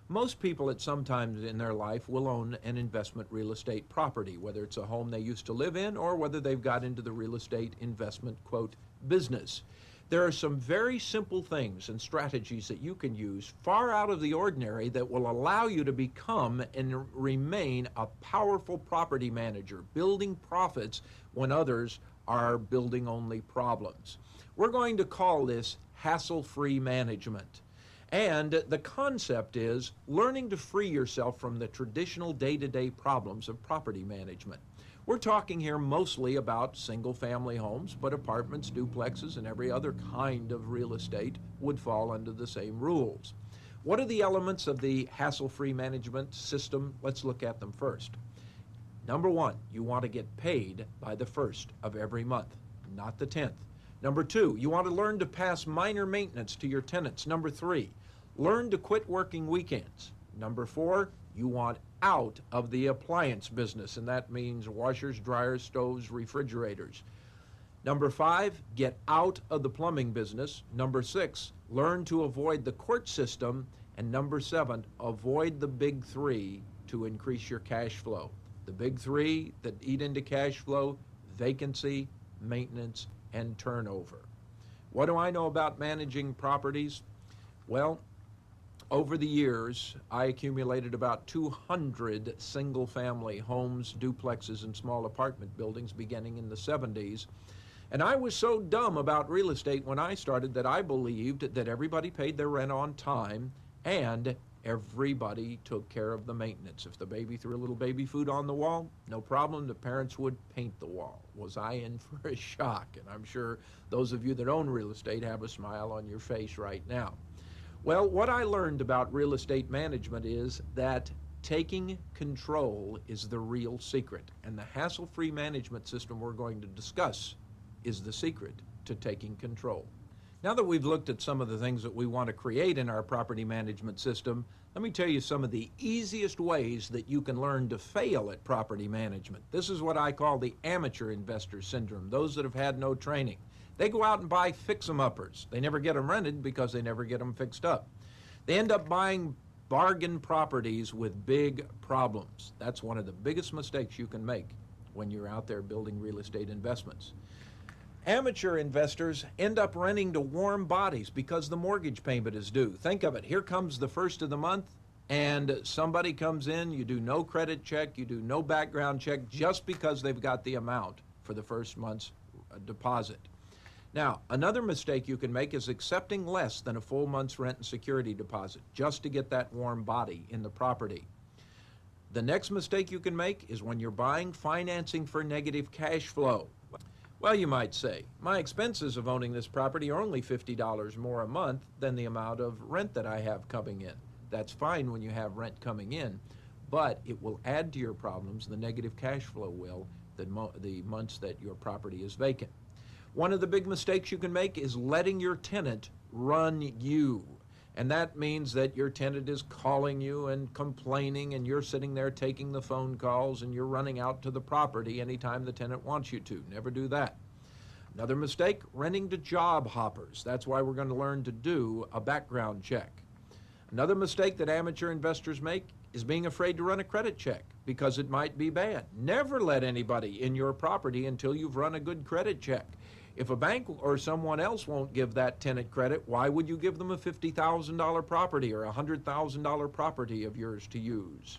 Most people at some times in their life will own an investment real estate property, whether it's a home they used to live in or whether they've got into the real estate investment, quote, business. There are some very simple things and strategies that you can use far out of the ordinary that will allow you to become and remain a powerful property manager, building profits when others are building only problems. We're going to call this hassle-free management. And the concept is learning to free yourself from the traditional day-to-day problems of property management. We're talking here mostly about single-family homes, but apartments, duplexes, and every other kind of real estate would fall under the same rules. What are the elements of the hassle-free management system? Let's look at them first. Number one, you want to get paid by the 1st of every month, not the 10th. Number two, you want to learn to pass minor maintenance to your tenants. Number three, learn to quit working weekends. Number four, you want out of the appliance business, and that means washers, dryers, stoves, refrigerators. Number five, get out of the plumbing business. Number six, learn to avoid the court system. And number seven, avoid the big three to increase your cash flow. The big three that eat into cash flow: vacancy, maintenance, and turnover. What do I know about managing properties? Well, over the years, I accumulated about 200 single-family homes, duplexes, and small apartment buildings beginning in the 70s. And I was so dumb about real estate when I started that I believed that everybody paid their rent on time and everybody took care of the maintenance. If the baby threw a little baby food on the wall, no problem, the parents would paint the wall. Was I in for a shock? And I'm sure those of you that own real estate have a smile on your face right now. Well, what I learned about real estate management is that taking control is the real secret. And the hassle-free management system we're going to discuss is the secret to taking control. Now that we've looked at some of the things that we want to create in our property management system, let me tell you some of the easiest ways that you can learn to fail at property management. This is what I call the amateur investor syndrome, those that have had no training. They go out and buy fix-em-uppers. They never get them rented because they never get them fixed up. They end up buying bargain properties with big problems. That's one of the biggest mistakes you can make when you're out there building real estate investments. Amateur investors end up renting to warm bodies because the mortgage payment is due. Think of it. Here comes the 1st of the month, and somebody comes in. You do no credit check. You do no background check just because they've got the amount for the first month's deposit. Now, another mistake you can make is accepting less than a full month's rent and security deposit just to get that warm body in the property. The next mistake you can make is when you're buying financing for negative cash flow. Well, you might say, my expenses of owning this property are only $50 more a month than the amount of rent that I have coming in. That's fine when you have rent coming in, but it will add to your problems, the negative cash flow will, the months that your property is vacant. One of the big mistakes you can make is letting your tenant run you. And that means that your tenant is calling you and complaining, and you're sitting there taking the phone calls, and you're running out to the property anytime the tenant wants you to. Never do that. Another mistake, renting to job hoppers. That's why we're going to learn to do a background check. Another mistake that amateur investors make is being afraid to run a credit check because it might be bad. Never let anybody in your property until you've run a good credit check. If a bank or someone else won't give that tenant credit, why would you give them a $50,000 property or a $100,000 property of yours to use?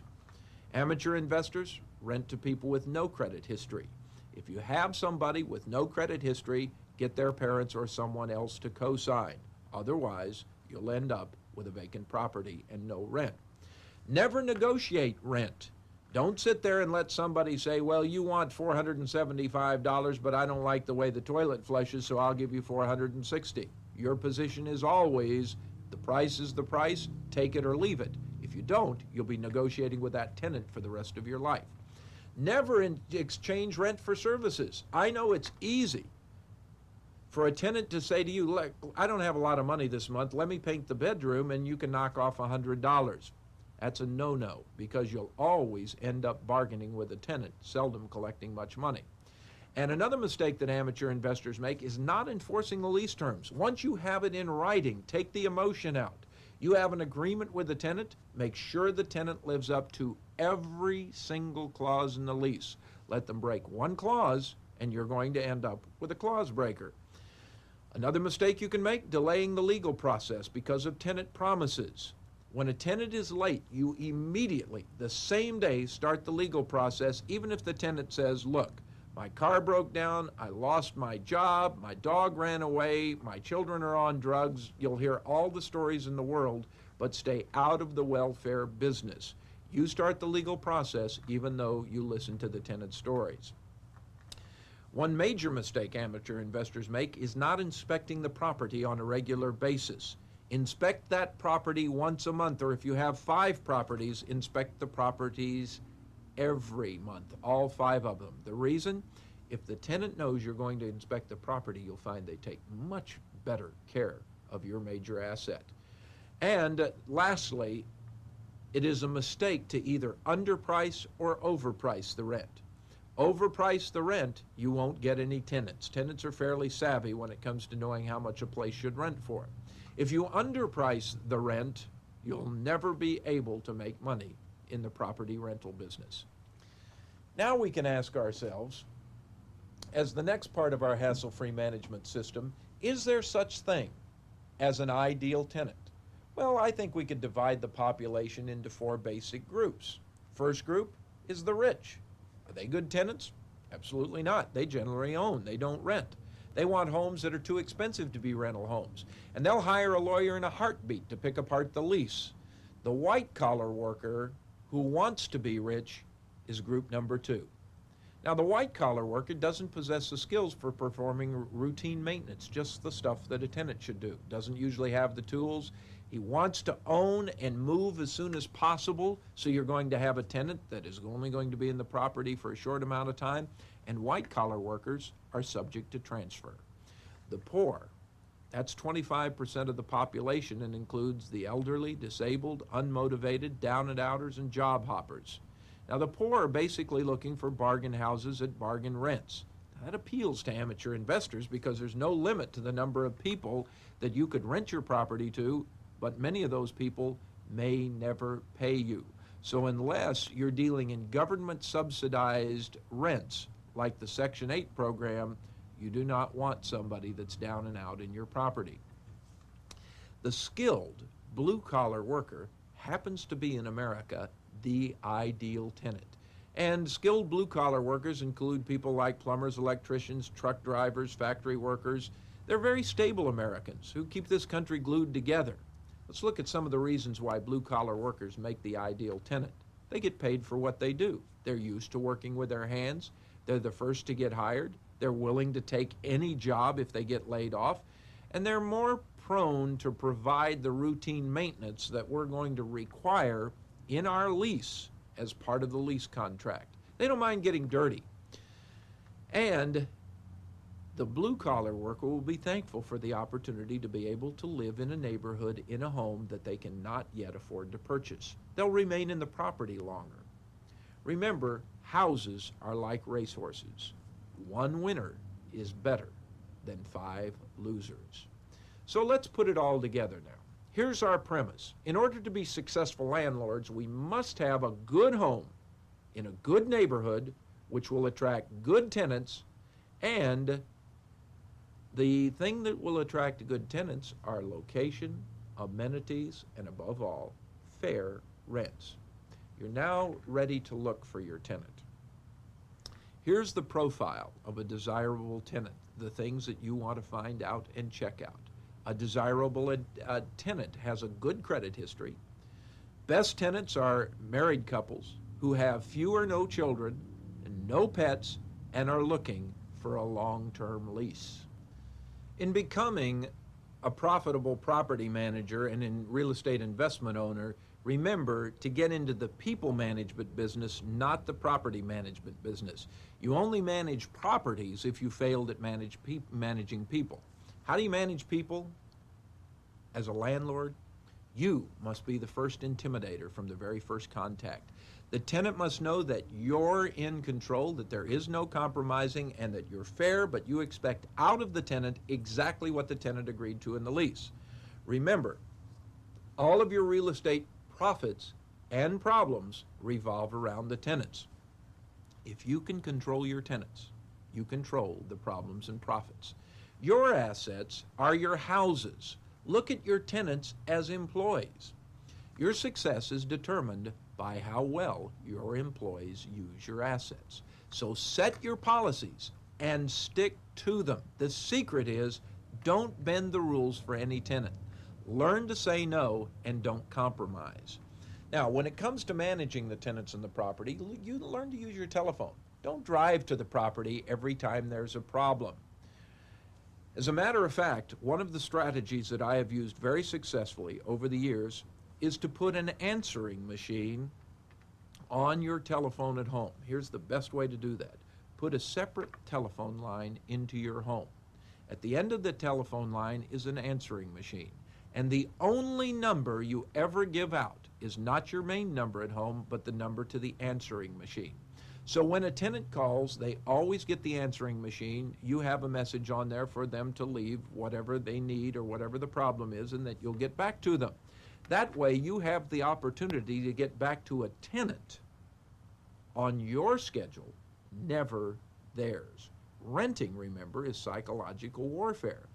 Amateur investors rent to people with no credit history. If you have somebody with no credit history, get their parents or someone else to co-sign. Otherwise, you'll end up with a vacant property and no rent. Never negotiate rent. Don't sit there and let somebody say, well, you want $475, but I don't like the way the toilet flushes, so I'll give you $460. Your position is always, the price is the price, take it or leave it. If you don't, you'll be negotiating with that tenant for the rest of your life. Never exchange rent for services. I know it's easy for a tenant to say to you, look, I don't have a lot of money this month, let me paint the bedroom and you can knock off $100. That's a no-no, because you'll always end up bargaining with a tenant, seldom collecting much money. And another mistake that amateur investors make is not enforcing the lease terms. Once you have it in writing, take the emotion out. You have an agreement with the tenant, make sure the tenant lives up to every single clause in the lease. Let them break one clause, and you're going to end up with a clause breaker. Another mistake you can make, delaying the legal process because of tenant promises. When a tenant is late, you immediately, the same day, start the legal process, even if the tenant says, look, my car broke down, I lost my job, my dog ran away, my children are on drugs. You'll hear all the stories in the world, but stay out of the welfare business. You start the legal process even though you listen to the tenant's stories. One major mistake amateur investors make is not inspecting the property on a regular basis. Inspect that property once a month, or if you have 5 properties, inspect the properties every month, all 5 of them. The reason? If the tenant knows you're going to inspect the property, you'll find they take much better care of your major asset. And lastly, it is a mistake to either underprice or overprice the rent. Overprice the rent, you won't get any tenants. Tenants are fairly savvy when it comes to knowing how much a place should rent for. If you underprice the rent, you'll never be able to make money in the property rental business. Now we can ask ourselves, as the next part of our hassle-free management system, is there such thing as an ideal tenant? Well, I think we could divide the population into 4 basic groups. First group is the rich. Are they good tenants? Absolutely not. They generally own, they don't rent. They want homes that are too expensive to be rental homes, and they'll hire a lawyer in a heartbeat to pick apart the lease. The white-collar worker who wants to be rich is group number 2. Now, the white-collar worker doesn't possess the skills for performing routine maintenance, just the stuff that a tenant should do. Doesn't usually have the tools. He wants to own and move as soon as possible, so you're going to have a tenant that is only going to be in the property for a short amount of time, and white-collar workers are subject to transfer. The poor, that's 25% of the population and includes the elderly, disabled, unmotivated, down-and-outers, and job hoppers. Now, the poor are basically looking for bargain houses at bargain rents. That appeals to amateur investors because there's no limit to the number of people that you could rent your property to, but many of those people may never pay you. So unless you're dealing in government-subsidized rents, like the Section 8 program, you do not want somebody that's down and out in your property. The skilled blue-collar worker happens to be in America the ideal tenant. And skilled blue-collar workers include people like plumbers, electricians, truck drivers, factory workers. They're very stable Americans who keep this country glued together. Let's look at some of the reasons why blue-collar workers make the ideal tenant. They get paid for what they do. They're used to working with their hands. They're the first to get hired. They're willing to take any job if they get laid off. And they're more prone to provide the routine maintenance that we're going to require in our lease as part of the lease contract. They don't mind getting dirty. And the blue-collar worker will be thankful for the opportunity to be able to live in a neighborhood in a home that they cannot yet afford to purchase. They'll remain in the property longer. Remember, houses are like racehorses. 1 winner is better than 5 losers. So let's put it all together now. Here's our premise. In order to be successful landlords, we must have a good home in a good neighborhood, which will attract good tenants, and the thing that will attract good tenants are location, amenities, and above all, fair rents. You're now ready to look for your tenant. Here's the profile of a desirable tenant, the things that you want to find out and check out. A desirable tenant has a good credit history. Best tenants are married couples who have few or no children, and no pets, and are looking for a long-term lease. In becoming a profitable property manager and in real estate investment owner, remember to get into the people management business, not the property management business. You only manage properties if you failed at managing people. How do you manage people? As a landlord, you must be the first intimidator from the very first contact. The tenant must know that you're in control, that there is no compromising, and that you're fair, but you expect out of the tenant exactly what the tenant agreed to in the lease. Remember, All of your real estate profits and problems revolve around the tenants. If you can control your tenants, you control the problems and profits. Your assets are your houses. Look at your tenants as employees. Your success is determined by how well your employees use your assets. So set your policies and stick to them. The secret is don't bend the rules for any tenant. Learn to say no and don't compromise. Now, when it comes to managing the tenants in the property, you learn to use your telephone. Don't drive to the property every time there's a problem. As a matter of fact, one of the strategies that I have used very successfully over the years is to put an answering machine on your telephone at home. Here's the best way to do that. Put a separate telephone line into your home. At the end of the telephone line is an answering machine. And the only number you ever give out is not your main number at home, but the number to the answering machine. So when a tenant calls, they always get the answering machine. You have a message on there for them to leave whatever they need or whatever the problem is, and that you'll get back to them. That way you have the opportunity to get back to a tenant on your schedule, never theirs. Renting, remember, is psychological warfare.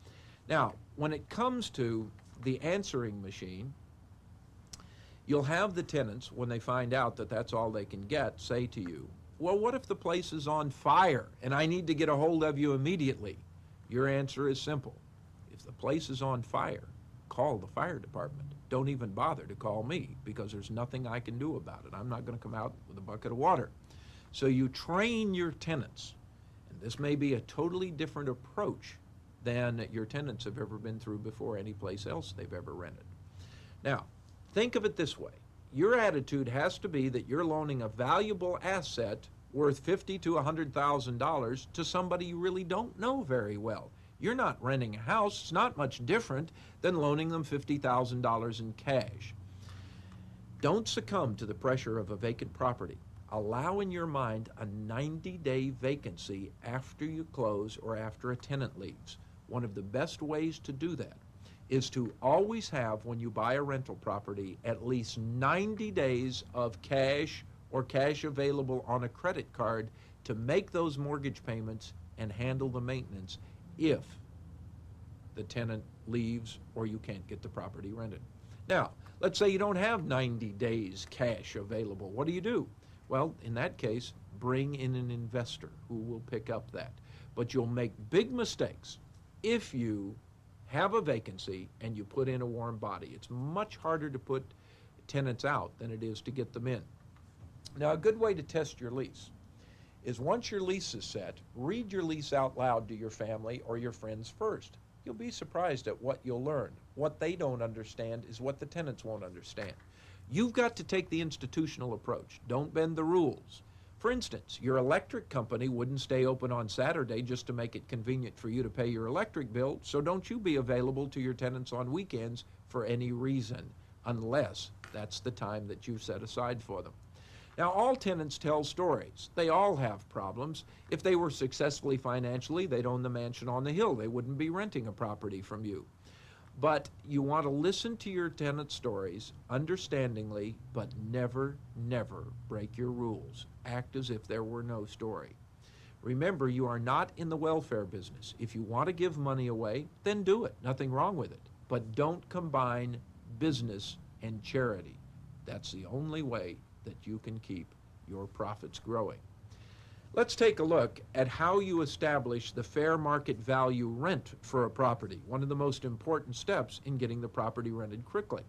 Now, when it comes to the answering machine, you'll have the tenants, when they find out that that's all they can get, say to you, well, what if the place is on fire and I need to get a hold of you immediately? Your answer is simple. If the place is on fire, call the fire department. Don't even bother to call me, because there's nothing I can do about it. I'm not going to come out with a bucket of water. So you train your tenants, and this may be a totally different approach than your tenants have ever been through before any place else they've ever rented. Now, think of it this way. Your attitude has to be that you're loaning a valuable asset worth $50,000 to $100,000 to somebody you really don't know very well. You're not renting a house. It's not much different than loaning them $50,000 in cash. Don't succumb to the pressure of a vacant property. Allow in your mind a 90-day vacancy after you close or after a tenant leaves. One of the best ways to do that is to always have, when you buy a rental property, at least 90 days of cash or cash available on a credit card to make those mortgage payments and handle the maintenance if the tenant leaves or you can't get the property rented. Now, let's say you don't have 90 days cash available. What do you do? Well, in that case, bring in an investor who will pick up that. But you'll make big mistakes if you have a vacancy and you put in a warm body. It's much harder to put tenants out than it is to get them in. Now, a good way to test your lease is, once your lease is set, read your lease out loud to your family or your friends first. You'll be surprised at what you'll learn. What they don't understand is what the tenants won't understand. You've got to take the institutional approach. Don't bend the rules. For instance, your electric company wouldn't stay open on Saturday just to make it convenient for you to pay your electric bill, so don't you be available to your tenants on weekends for any reason, unless that's the time that you've set aside for them. Now, all tenants tell stories. They all have problems. If they were successfully financially, they'd own the mansion on the hill. They wouldn't be renting a property from you. But you want to listen to your tenant stories understandingly, but never, never break your rules. Act as if there were no story. Remember, you are not in the welfare business. If you want to give money away, then do it. Nothing wrong with it. But don't combine business and charity. That's the only way that you can keep your profits growing. Let's take a look at how you establish the fair market value rent for a property, one of the most important steps in getting the property rented quickly.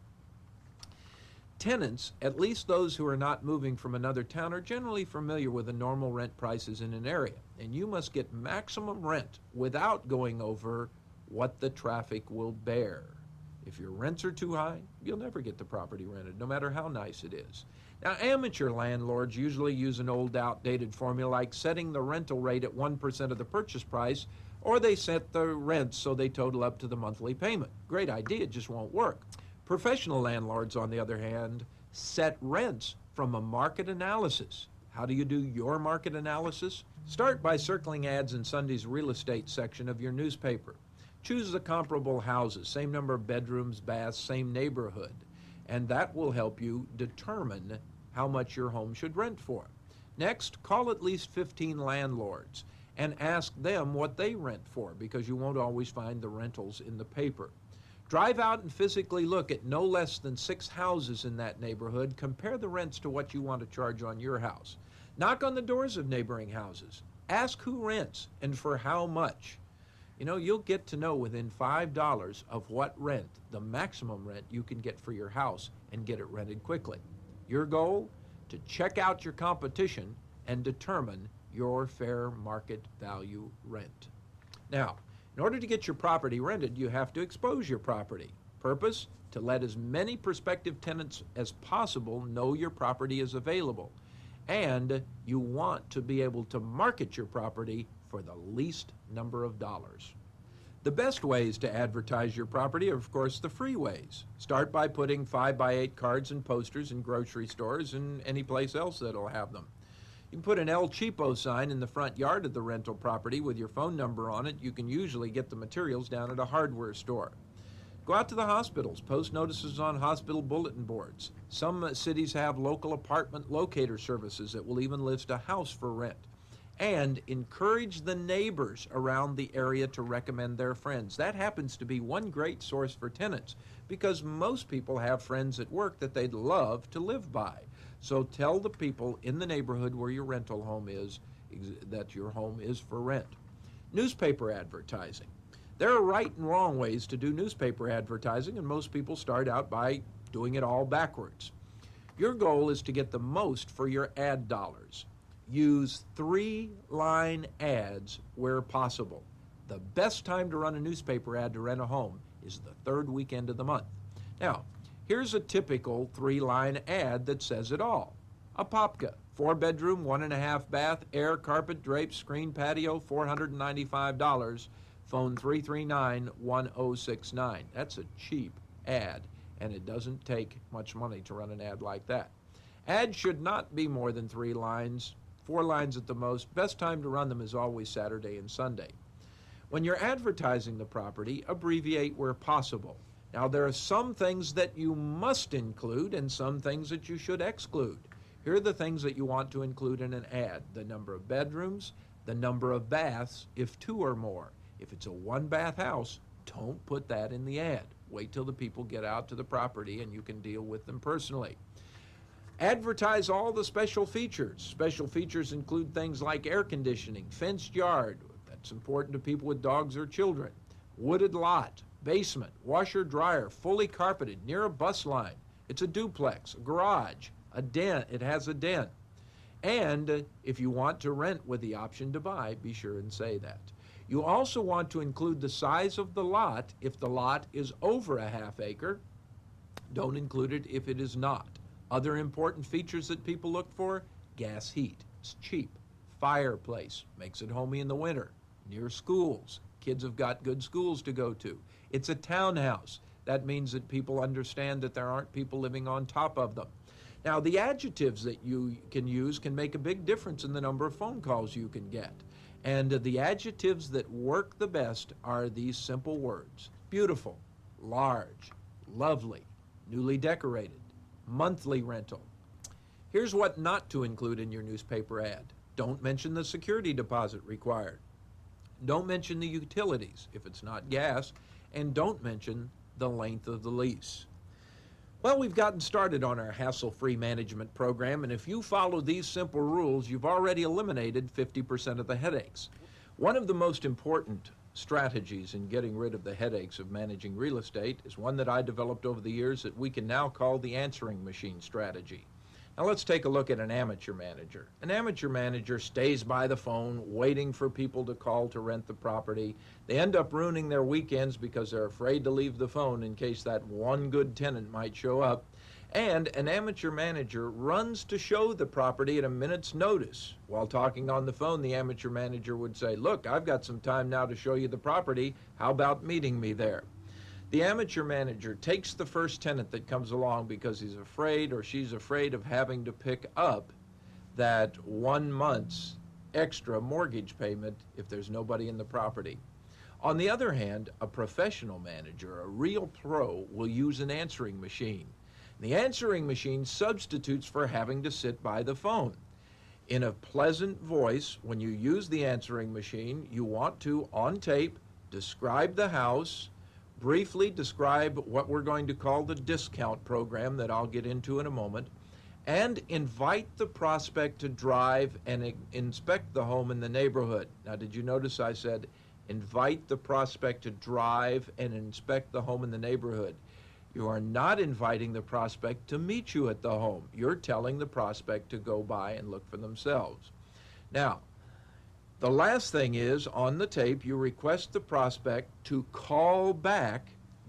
Tenants, at least those who are not moving from another town, are generally familiar with the normal rent prices in an area, and you must get maximum rent without going over what the traffic will bear. If your rents are too high, you'll never get the property rented, no matter how nice it is. Now, amateur landlords usually use an old, outdated formula like setting the rental rate at 1% of the purchase price, or they set the rents so they total up to the monthly payment. Great idea, it just won't work. Professional landlords, on the other hand, set rents from a market analysis. How do you do your market analysis? Start by circling ads in Sunday's real estate section of your newspaper. Choose the comparable houses, same number of bedrooms, baths, same neighborhood. and that will help you determine how much your home should rent for. Next, call at least 15 landlords and ask them what they rent for, because you won't always find the rentals in the paper. Drive out and physically look at no less than 6 houses in that neighborhood. Compare the rents to what you want to charge on your house. Knock on the doors of neighboring houses. Ask who rents and for how much. You know, you'll get to know within $5 of what rent, the maximum rent you can get for your house, and get it rented quickly. Your goal? To check out your competition and determine your fair market value rent. Now, in order to get your property rented, you have to expose your property. Purpose? To let as many prospective tenants as possible know your property is available. And you want to be able to market your property for the least number of dollars. The best ways to advertise your property are, of course, the free ways. Start by putting 5x8 cards and posters in grocery stores and any place else that'll have them. You can put an El Cheapo sign in the front yard of the rental property with your phone number on it. You can usually get the materials down at a hardware store. Go out to the hospitals. Post notices on hospital bulletin boards. Some cities have local apartment locator services that will even list a house for rent. And encourage the neighbors around the area to recommend their friends. That happens to be one great source for tenants, because most people have friends at work that they'd love to live by. So tell the people in the neighborhood where your rental home is that your home is for rent. Newspaper advertising. There are right and wrong ways to do newspaper advertising, and most people start out by doing it all backwards. Your goal is to get the most for your ad dollars. Use 3-line ads where possible. The best time to run a newspaper ad to rent a home is the third weekend of the month. Now, here's a typical 3-line ad that says it all. Apopka, 4-bedroom, 1.5 bath, air, carpet, drapes, screen, patio, $495. Phone 339-1069. That's a cheap ad, and it doesn't take much money to run an ad like that. Ads should not be more than 3 lines, 4 lines at the most. Best time to run them is always Saturday and Sunday. When you're advertising the property, abbreviate where possible. Now, there are some things that you must include and some things that you should exclude. Here are the things that you want to include in an ad: the number of bedrooms, the number of baths, if 2 or more. If it's a 1-bath house, don't put that in the ad. Wait till the people get out to the property and you can deal with them personally. Advertise all the special features. Special features include things like air conditioning, fenced yard, that's important to people with dogs or children, wooded lot, basement, washer dryer, fully carpeted, near a bus line. It's a duplex, a garage, a den, it has a den. And if you want to rent with the option to buy, be sure and say that. You also want to include the size of the lot. If the lot is over a half acre, don't include it if it is not. Other important features that people look for: gas heat, it's cheap. Fireplace, makes it homey in the winter. Near schools, kids have got good schools to go to. It's a townhouse. That means that people understand that there aren't people living on top of them. Now, the adjectives that you can use can make a big difference in the number of phone calls you can get. And the adjectives that work the best are these simple words: beautiful, large, lovely, newly decorated, monthly rental. Here's what not to include in your newspaper ad. Don't mention the security deposit required. Don't mention the utilities if it's not gas, and don't mention the length of the lease. Well, we've gotten started on our hassle-free management program, and if you follow these simple rules, you've already eliminated 50% of the headaches. One of the most important strategies in getting rid of the headaches of managing real estate is one that I developed over the years that we can now call the answering machine strategy. Now let's take a look at an amateur manager. An amateur manager stays by the phone waiting for people to call to rent the property. They end up ruining their weekends because they're afraid to leave the phone in case that one good tenant might show up. And an amateur manager runs to show the property at a minute's notice. While talking on the phone, the amateur manager would say, "Look, I've got some time now to show you the property. How about meeting me there?" The amateur manager takes the first tenant that comes along because he's afraid or she's afraid of having to pick up that 1 month's extra mortgage payment if there's nobody in the property. On the other hand, a professional manager, a real pro, will use an answering machine. The answering machine substitutes for having to sit by the phone. In a pleasant voice, when you use the answering machine, you want to, on tape, describe the house, briefly describe what we're going to call the discount program that I'll get into in a moment, and invite the prospect to drive and inspect the home in the neighborhood. Now, did you notice I said invite the prospect to drive and inspect the home in the neighborhood? You are not inviting the prospect to meet you at the home. You're telling the prospect to go by and look for themselves. Now, the last thing is, on the tape, you request the prospect to call back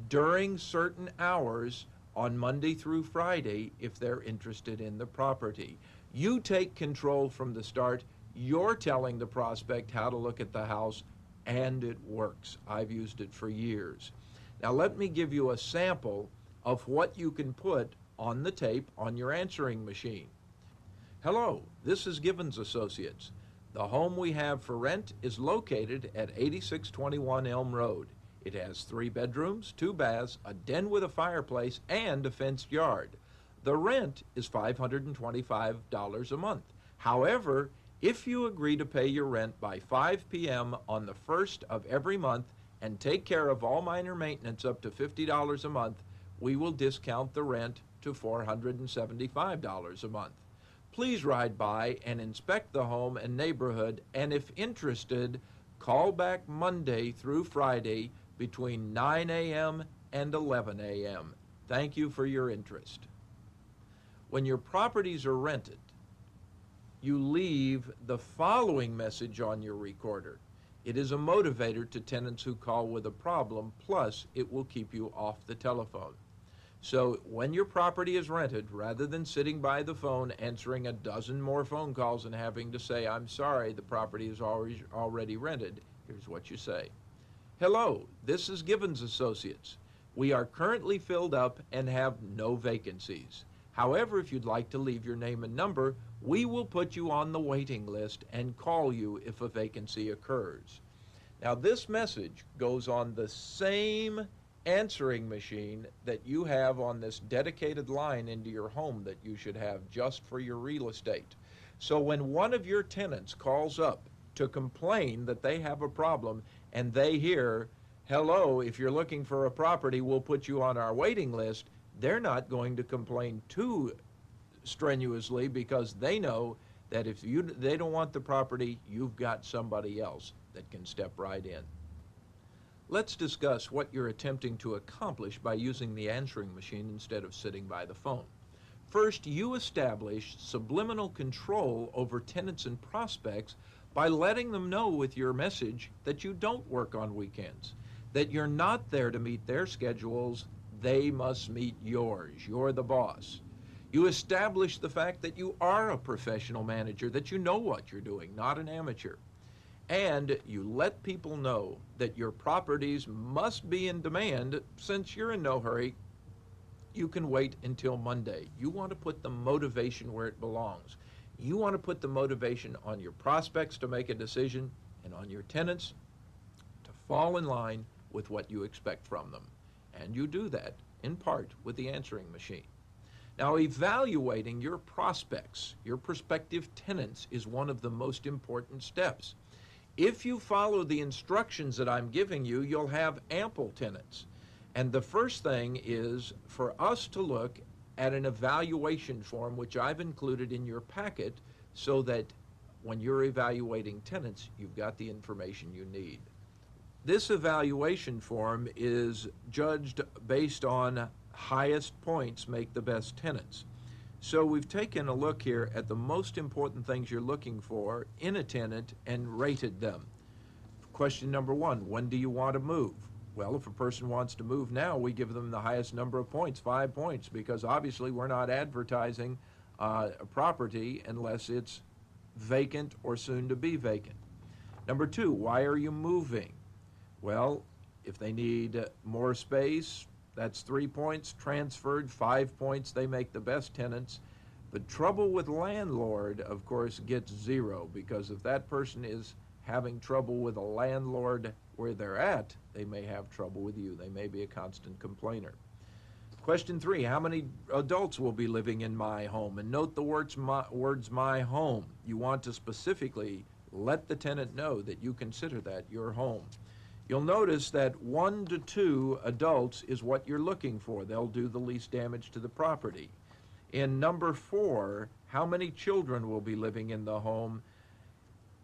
during certain hours on Monday through Friday if they're interested in the property. You take control from the start. You're telling the prospect how to look at the house, and it works. I've used it for years. Now let me give you a sample of what you can put on the tape on your answering machine. Hello, this is Givens Associates. The home we have for rent is located at 8621 Elm Road. It has 3 bedrooms, 2 baths, a den with a fireplace, and a fenced yard. The rent is $525 a month. However, if you agree to pay your rent by 5 p.m. on the 1st of every month and take care of all minor maintenance up to $50 a month, we will discount the rent to $475 a month. Please ride by and inspect the home and neighborhood, and if interested, call back Monday through Friday between 9 a.m. and 11 a.m. Thank you for your interest. When your properties are rented, you leave the following message on your recorder. It is a motivator to tenants who call with a problem, plus it will keep you off the telephone. So when your property is rented, rather than sitting by the phone answering a dozen more phone calls and having to say, I'm sorry, the property is already rented, here's what you say. Hello, this is Givens Associates. We are currently filled up and have no vacancies. However, if you'd like to leave your name and number, we will put you on the waiting list and call you if a vacancy occurs. Now, this message goes on the same answering machine that you have on this dedicated line into your home that you should have just for your real estate. So when one of your tenants calls up to complain that they have a problem and they hear, hello, if you're looking for a property, we'll put you on our waiting list, they're not going to complain too strenuously because they know that if they don't want the property, you've got somebody else that can step right in. Let's discuss what you're attempting to accomplish by using the answering machine instead of sitting by the phone. First, you establish subliminal control over tenants and prospects by letting them know with your message that you don't work on weekends, that you're not there to meet their schedules, they must meet yours. You're the boss. You establish the fact that you are a professional manager, that you know what you're doing, not an amateur. And you let people know that your properties must be in demand. Since you're in no hurry, you can wait until Monday. You want to put the motivation where it belongs. You want to put the motivation on your prospects to make a decision and on your tenants to fall in line with what you expect from them. And you do that, in part, with the answering machine. Now, evaluating your prospects, your prospective tenants, is one of the most important steps. If you follow the instructions that I'm giving you, you'll have ample tenants. And the first thing is for us to look at an evaluation form, which I've included in your packet, so that when you're evaluating tenants, you've got the information you need. This evaluation form is judged based on highest points make the best tenants. So we've taken a look here at the most important things you're looking for in a tenant and rated them. Question number 1, when do you want to move? Well, if a person wants to move now, we give them the highest number of points, 5 points, because obviously we're not advertising a property unless it's vacant or soon to be vacant. Number 2, why are you moving? Well, if they need more space, that's 3 points. Transferred, 5 points. They make the best tenants. The trouble with landlord, of course, gets 0, because if that person is having trouble with a landlord where they're at, they may have trouble with you. They may be a constant complainer. Question 3, how many adults will be living in my home? And note the words my home. You want to specifically let the tenant know that you consider that your home. You'll notice that 1 to 2 adults is what you're looking for. They'll do the least damage to the property. In number 4, how many children will be living in the home?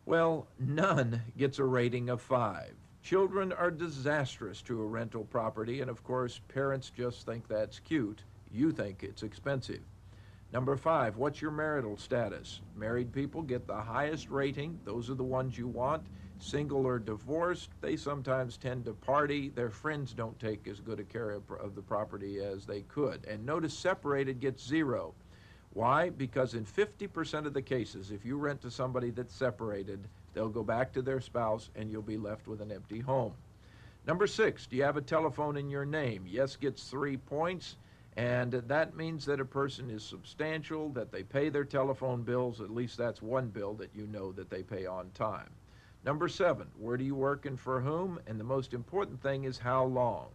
Well, none gets a rating of 5. Children are disastrous to a rental property, and of course, parents just think that's cute. You think it's expensive. Number 5, what's your marital status? Married people get the highest rating. Those are the ones you want. Single or divorced, they sometimes tend to party. Their friends don't take as good a care of the property as they could. And notice separated gets 0. Why? Because in 50% of the cases, if you rent to somebody that's separated, they'll go back to their spouse and you'll be left with an empty home. Number 6, do you have a telephone in your name? Yes gets 3 points, and that means that a person is substantial, that they pay their telephone bills. At least that's one bill that you know that they pay on time. Number 7, where do you work and for whom? And the most important thing is how long.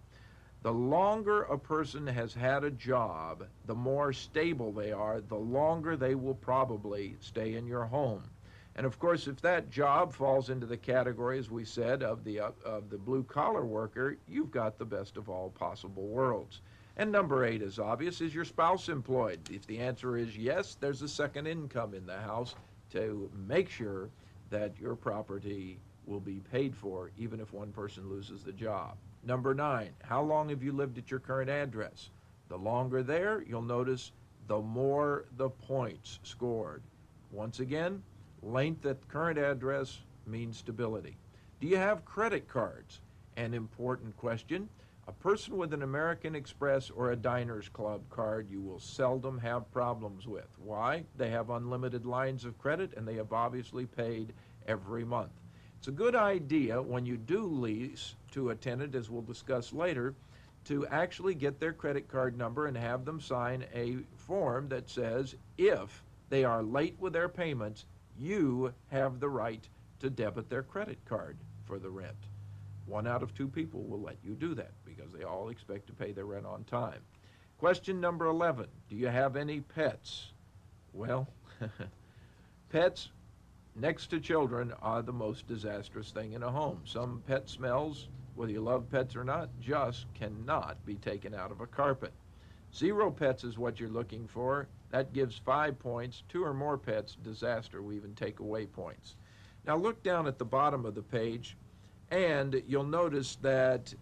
The longer a person has had a job, the more stable they are, the longer they will probably stay in your home. And of course, if that job falls into the category, as we said, of the blue-collar worker, you've got the best of all possible worlds. And number 8 is obvious. Is your spouse employed? If the answer is yes, there's a second income in the house to make sure that your property will be paid for, even if one person loses the job. Number 9, how long have you lived at your current address? The longer there, you'll notice the more the points scored. Once again, length at current address means stability. Do you have credit cards? An important question. A person with an American Express or a Diners Club card you will seldom have problems with. Why? They have unlimited lines of credit and they have obviously paid every month. It's a good idea when you do lease to a tenant, as we'll discuss later, to actually get their credit card number and have them sign a form that says if they are late with their payments, you have the right to debit their credit card for the rent. 1 out of 2 people will let you do that because they all expect to pay their rent on time. Question number 11, do you have any pets? Well, pets next to children are the most disastrous thing in a home. Some pet smells, whether you love pets or not, just cannot be taken out of a carpet. 0 pets is what you're looking for. That gives 5 points. 2 or more pets, disaster. We even take away points. Now look down at the bottom of the page, and you'll notice that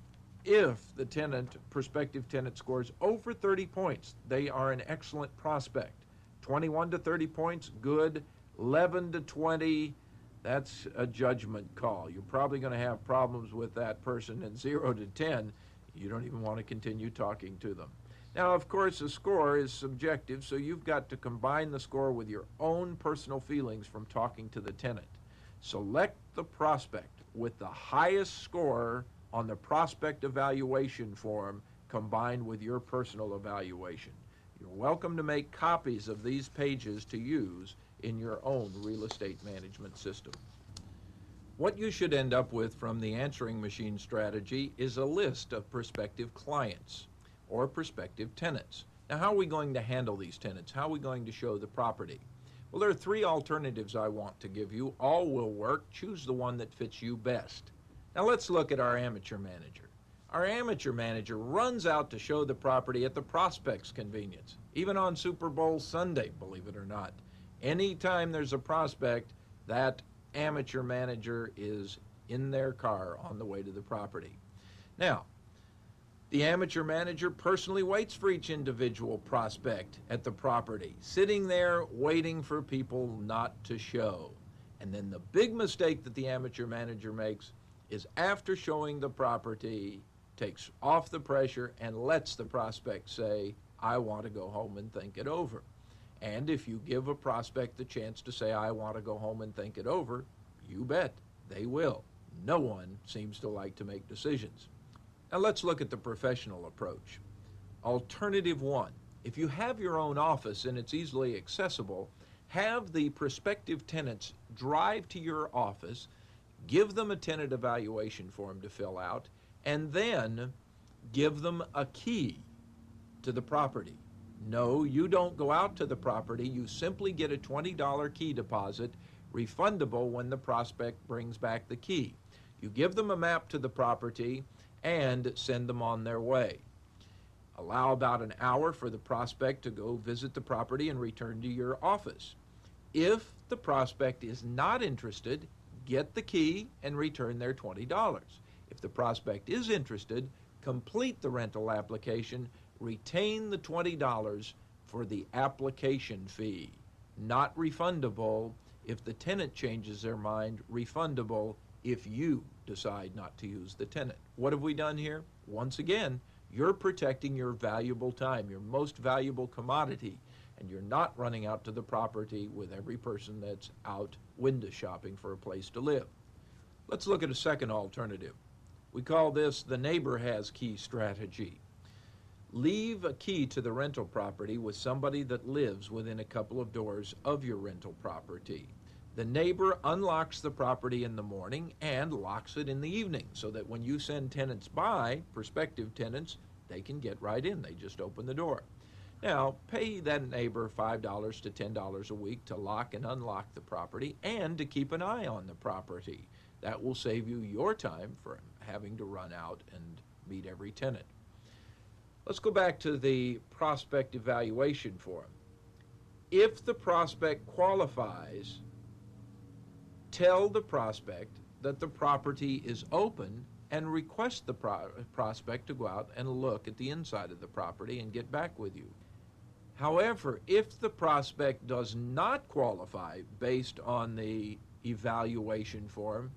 if the prospective tenant scores over 30 points, they are an excellent prospect. 21 to 30 points, good. 11 to 20, that's a judgment call. You're probably going to have problems with that person. And 0 to 10, you don't even want to continue talking to them. Now, of course, a score is subjective, so you've got to combine the score with your own personal feelings from talking to the tenant. Select the prospect with the highest score on the prospect evaluation form combined with your personal evaluation. You're welcome to make copies of these pages to use in your own real estate management system. What you should end up with from the answering machine strategy is a list of prospective clients or prospective tenants. Now, how are we going to handle these tenants? How are we going to show the property? Well, there are 3 alternatives I want to give you. All will work. Choose the one that fits you best. Now, let's look at our amateur manager. Our amateur manager runs out to show the property at the prospect's convenience, even on Super Bowl Sunday, believe it or not. Anytime there's a prospect, that amateur manager is in their car on the way to the property. Now, the amateur manager personally waits for each individual prospect at the property, sitting there waiting for people not to show. And then the big mistake that the amateur manager makes is after showing the property, takes off the pressure and lets the prospect say, I want to go home and think it over. And if you give a prospect the chance to say, I want to go home and think it over, you bet they will. No one seems to like to make decisions. Now let's look at the professional approach. Alternative 1, if you have your own office and it's easily accessible, have the prospective tenants drive to your office, give them a tenant evaluation form to fill out, and then give them a key. to the property. No, you don't go out to the property. You simply get a $20 key deposit, refundable when the prospect brings back the key. You give them a map to the property and send them on their way. Allow about an hour for the prospect to go visit the property and return to your office. If the prospect is not interested, get the key and return their $20. If the prospect is interested, complete the rental application, retain the $20 for the application fee. Not refundable if the tenant changes their mind, refundable if you decide not to use the tenant. What have we done here? Once again, you're protecting your valuable time, your most valuable commodity, and you're not running out to the property with every person that's out window shopping for a place to live. Let's look at a second alternative. We call this the neighbor has key strategy. Leave a key to the rental property with somebody that lives within a couple of doors of your rental property. The neighbor unlocks the property in the morning and locks it in the evening so that when you send tenants by, prospective tenants, they can get right in. They just open the door. Now, pay that neighbor $5 to $10 a week to lock and unlock the property and to keep an eye on the property. That will save you your time for having to run out and meet every tenant. Let's go back to the prospect evaluation form. If the prospect qualifies, tell the prospect that the property is open and request the prospect to go out and look at the inside of the property and get back with you. However, if the prospect does not qualify based on the evaluation form,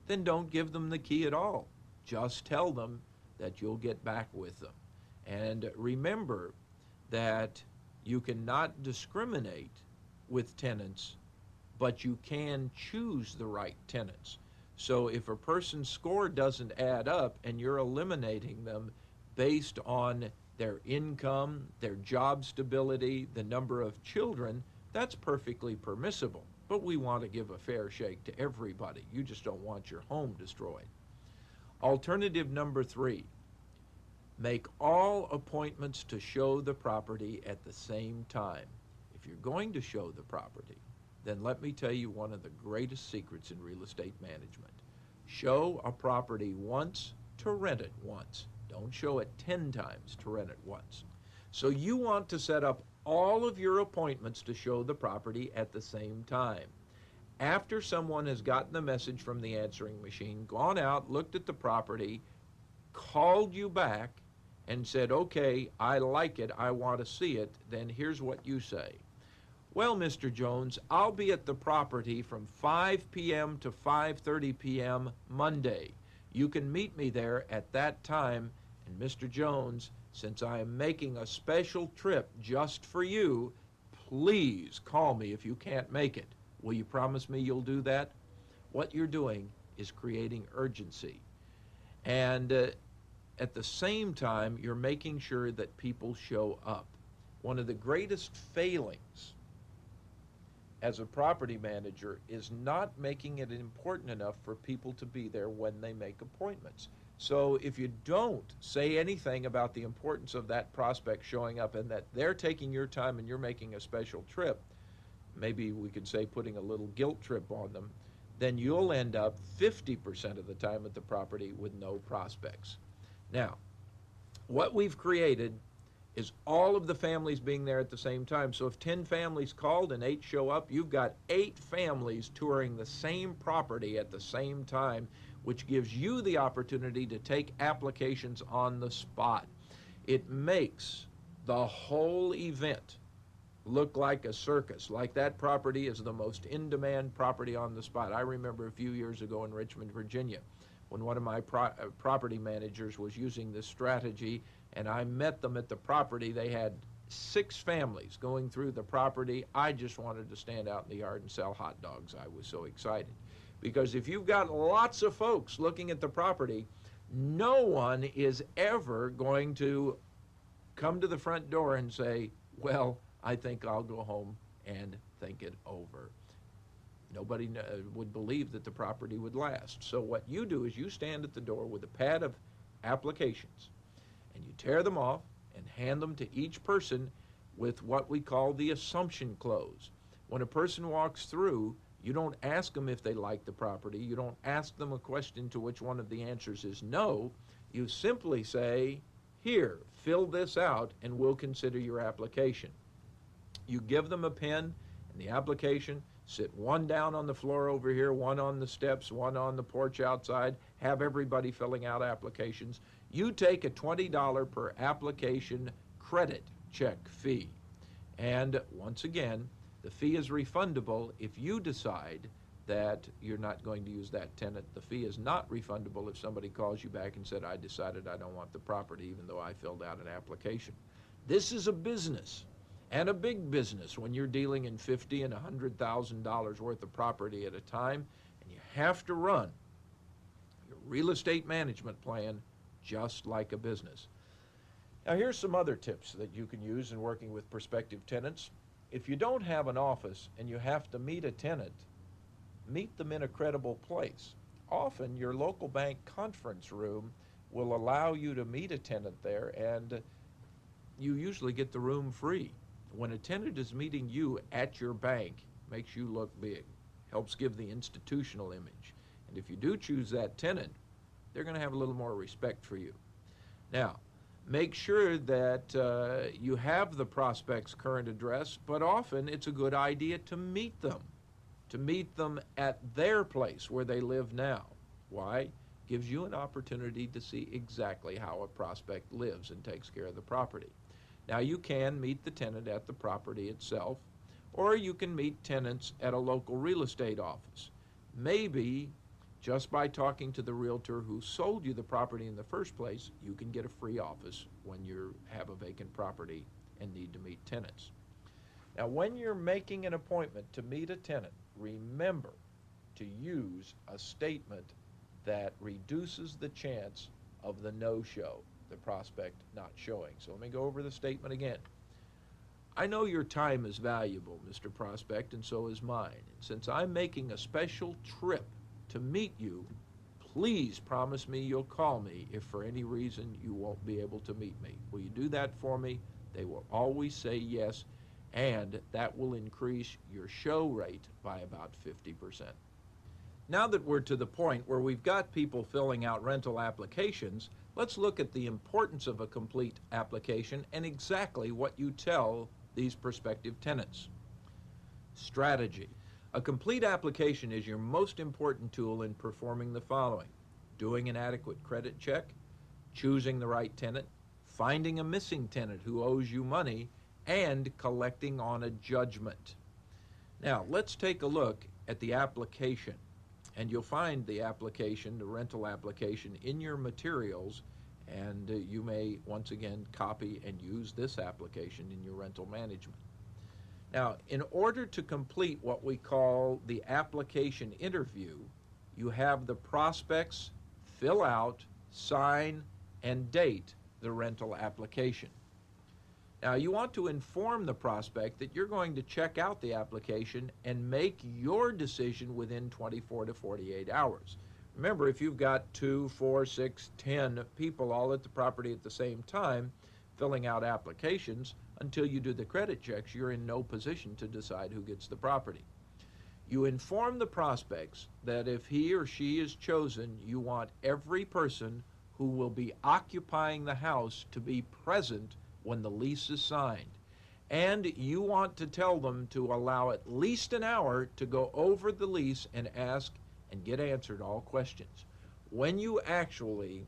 then don't give them the key at all. Just tell them that you'll get back with them. And remember that you cannot discriminate with tenants, but you can choose the right tenants. So if a person's score doesn't add up and you're eliminating them based on their income, their job stability, the number of children, that's perfectly permissible. But we want to give a fair shake to everybody. You just don't want your home destroyed. Alternative number 3, make all appointments to show the property at the same time. If you're going to show the property, then let me tell you one of the greatest secrets in real estate management. Show a property once to rent it once. Don't show it 10 times to rent it once. So you want to set up all of your appointments to show the property at the same time. After someone has gotten the message from the answering machine, gone out, looked at the property, called you back, and said, okay, I like it, I want to see it, then here's what you say. Well, Mr. Jones, I'll be at the property from 5 p.m. to 5:30 p.m. Monday. You can meet me there at that time, and Mr. Jones, since I am making a special trip just for you, please call me if you can't make it. Will you promise me you'll do that? What you're doing is creating urgency. And at the same time, you're making sure that people show up. One of the greatest failings as a property manager is not making it important enough for people to be there when they make appointments. So if you don't say anything about the importance of that prospect showing up and that they're taking your time and you're making a special trip, maybe we could say putting a little guilt trip on them, then you'll end up 50% of the time at the property with no prospects. Now, what we've created is all of the families being there at the same time. So if 10 families called and 8 show up, you've got 8 families touring the same property at the same time, which gives you the opportunity to take applications on the spot. It makes the whole event look like a circus, like that property is the most in-demand property on the spot. I remember a few years ago in Richmond, Virginia, when one of my property managers was using this strategy, and I met them at the property. They had 6 families going through the property. I just wanted to stand out in the yard and sell hot dogs. I was so excited. Because if you've got lots of folks looking at the property, no one is ever going to come to the front door and say, well, I think I'll go home and think it over. Nobody would believe that the property would last. So what you do is you stand at the door with a pad of applications, and you tear them off, and hand them to each person with what we call the assumption close. When a person walks through, you don't ask them if they like the property. You don't ask them a question to which one of the answers is no. You simply say, here, fill this out and we'll consider your application. You give them a pen and the application, sit one down on the floor over here, one on the steps, one on the porch outside, have everybody filling out applications. You take a $20 per application credit check fee. And once again, the fee is refundable if you decide that you're not going to use that tenant. The fee is not refundable if somebody calls you back and said, I decided I don't want the property even though I filled out an application. This is a business, and a big business when you're dealing in $50,000 and $100,000 worth of property at a time, and you have to run your real estate management plan just like a business. Now here's some other tips that you can use in working with prospective tenants. If you don't have an office and you have to meet a tenant, meet them in a credible place. Often your local bank conference room will allow you to meet a tenant there, and you usually get the room free. When a tenant is meeting you at your bank, makes you look big, helps give the institutional image. And if you do choose that tenant, they're going to have a little more respect for you. Now, make sure that you have the prospect's current address, but often it's a good idea to meet them at their place where they live now. Why? Gives you an opportunity to see exactly how a prospect lives and takes care of the property. Now, you can meet the tenant at the property itself, or you can meet tenants at a local real estate office. Maybe just by talking to the realtor who sold you the property in the first place, you can get a free office when you have a vacant property and need to meet tenants. Now, when you're making an appointment to meet a tenant, remember to use a statement that reduces the chance of the no-show, the prospect not showing. So let me go over the statement again. I know your time is valuable, Mr. Prospect, and so is mine. And since I'm making a special trip to meet you, please promise me you'll call me if for any reason you won't be able to meet me. Will you do that for me? They will always say yes, and that will increase your show rate by about 50%. Now that we're to the point where we've got people filling out rental applications, let's look at the importance of a complete application and exactly what you tell these prospective tenants. Strategy. A complete application is your most important tool in performing the following: doing an adequate credit check, choosing the right tenant, finding a missing tenant who owes you money, and collecting on a judgment. Now, let's take a look at the application. And you'll find the application, the rental application, in your materials, and you may once again copy and use this application in your rental management. Now, in order to complete what we call the application interview, you have the prospects fill out, sign, and date the rental application. Now, you want to inform the prospect that you're going to check out the application and make your decision within 24 to 48 hours. Remember, if you've got 2, 4, 6, 10 people all at the property at the same time filling out applications, until you do the credit checks, you're in no position to decide who gets the property. You inform the prospects that if he or she is chosen, you want every person who will be occupying the house to be present when the lease is signed. And you want to tell them to allow at least an hour to go over the lease and ask and get answered all questions. When you actually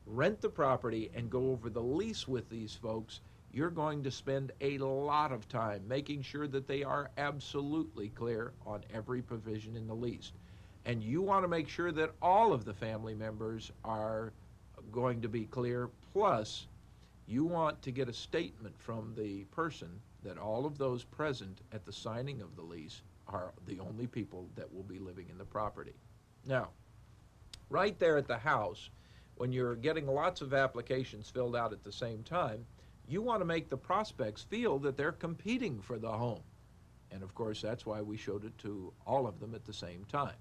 rent the property and go over the lease with these folks, you're going to spend a lot of time making sure that they are absolutely clear on every provision in the lease. And you want to make sure that all of the family members are going to be clear, plus you want to get a statement from the person that all of those present at the signing of the lease are the only people that will be living in the property. Now, right there at the house, when you're getting lots of applications filled out at the same time, you want to make the prospects feel that they're competing for the home. And of course, that's why we showed it to all of them at the same time.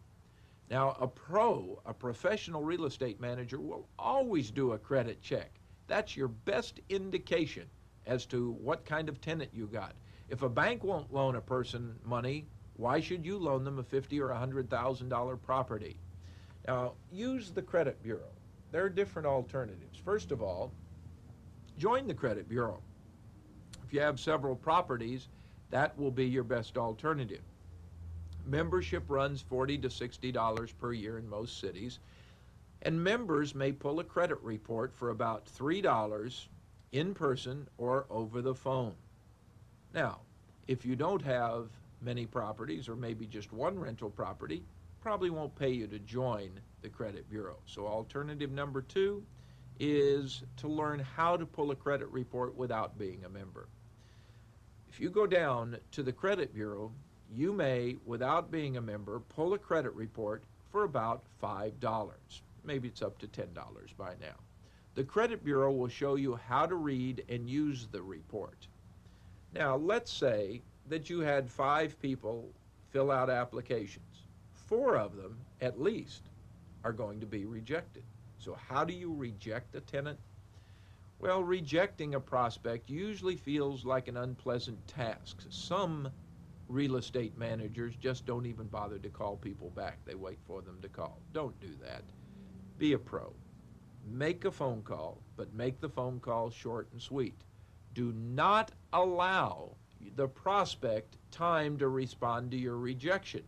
Now, a professional real estate manager will always do a credit check. That's your best indication as to what kind of tenant you got. If a bank won't loan a person money, why should you loan them a $50,000 or $100,000 property? Now, use the credit bureau. There are different alternatives. First of all, join the credit bureau. If you have several properties, that will be your best alternative. Membership runs $40 to $60 per year in most cities, and members may pull a credit report for about $3 in person or over the phone. Now, if you don't have many properties or maybe just one rental property, probably won't pay you to join the credit bureau. So alternative number 2 is to learn how to pull a credit report without being a member. If you go down to the credit bureau, you may, without being a member, pull a credit report for about $5. Maybe it's up to $10 by now. The credit bureau will show you how to read and use the report. Now, let's say that you had 5 people fill out applications. 4 of them, at least, are going to be rejected. So how do you reject a tenant? Well, rejecting a prospect usually feels like an unpleasant task. Some real estate managers just don't even bother to call people back. They wait for them to call. Don't do that. Be a pro. Make a phone call, but make the phone call short and sweet. Do not allow the prospect time to respond to your rejection.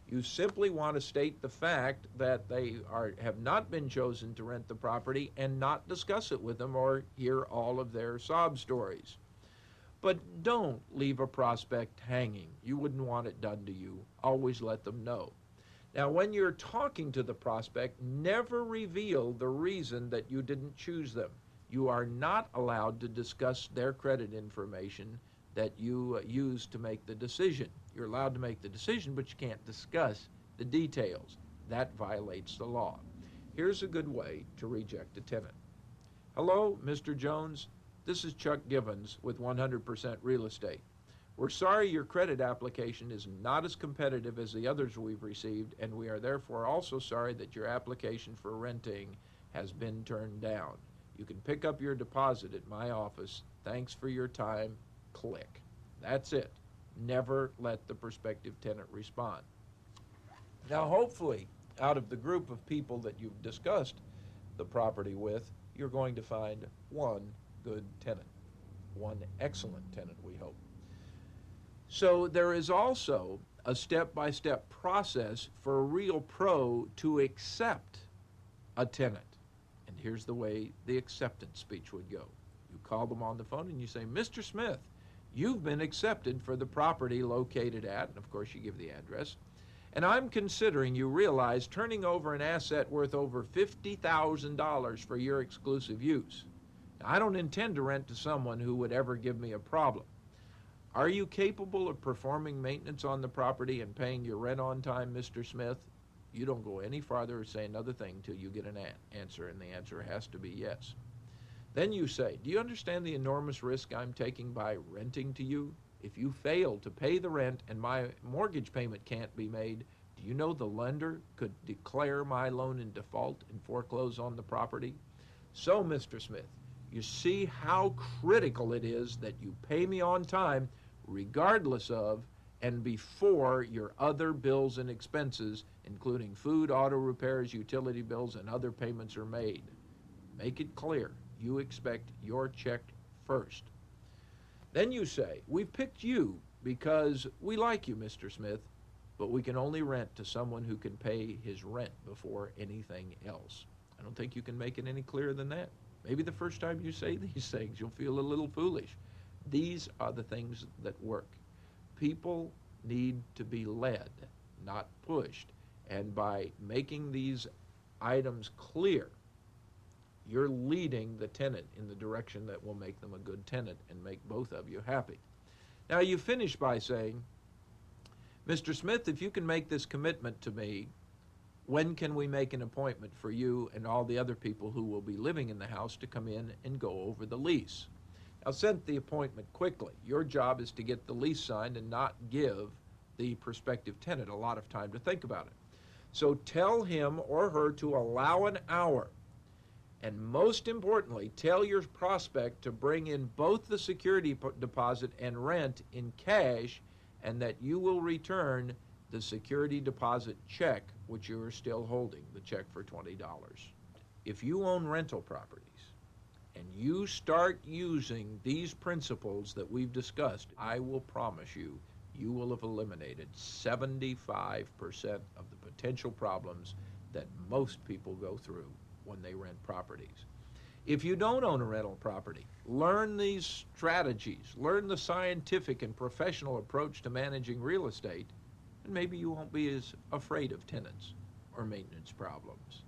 You simply want to state the fact that they have not been chosen to rent the property and not discuss it with them or hear all of their sob stories. But don't leave a prospect hanging. You wouldn't want it done to you. Always let them know. Now, when you're talking to the prospect, never reveal the reason that you didn't choose them. You are not allowed to discuss their credit information that you use to make the decision. You're allowed to make the decision, but you can't discuss the details. That violates the law. Here's a good way to reject a tenant. Hello, Mr. Jones. This is Chuck Givens with 100% Real Estate. We're sorry your credit application is not as competitive as the others we've received, and we are therefore also sorry that your application for renting has been turned down. You can pick up your deposit at my office. Thanks for your time. Click. That's it. Never let the prospective tenant respond. Now, hopefully, out of the group of people that you've discussed the property with, you're going to find one good tenant, one excellent tenant, we hope. So there is also a step-by-step process for a real pro to accept a tenant. And here's the way the acceptance speech would go. You call them on the phone and you say, Mr. Smith, you've been accepted for the property located at, and of course you give the address, and I'm considering, you realize, turning over an asset worth over $50,000 for your exclusive use. Now, I don't intend to rent to someone who would ever give me a problem. Are you capable of performing maintenance on the property and paying your rent on time, Mr. Smith? You don't go any farther or say another thing until you get an answer, and the answer has to be yes. Then you say, do you understand the enormous risk I'm taking by renting to you? If you fail to pay the rent and my mortgage payment can't be made, do you know the lender could declare my loan in default and foreclose on the property? So, Mr. Smith, you see how critical it is that you pay me on time, regardless of and before your other bills and expenses, including food, auto repairs, utility bills, and other payments are made. Make it clear you expect your check first. Then you say, we've picked you because we like you, Mr. Smith, but we can only rent to someone who can pay his rent before anything else. I don't think you can make it any clearer than that. Maybe the first time you say these things, you'll feel a little foolish. These are the things that work. People need to be led, not pushed. And by making these items clear, you're leading the tenant in the direction that will make them a good tenant and make both of you happy. Now, you finish by saying, Mr. Smith, if you can make this commitment to me, when can we make an appointment for you and all the other people who will be living in the house to come in and go over the lease? Now, set the appointment quickly. Your job is to get the lease signed and not give the prospective tenant a lot of time to think about it. So tell him or her to allow an hour. And most importantly, tell your prospect to bring in both the security deposit and rent in cash, and that you will return the security deposit check, which you are still holding, the check for $20. If you own rental properties and you start using these principles that we've discussed, I will promise you, you will have eliminated 75% of the potential problems that most people go through when they rent properties. If you don't own a rental property, learn these strategies, learn the scientific and professional approach to managing real estate, and maybe you won't be as afraid of tenants or maintenance problems.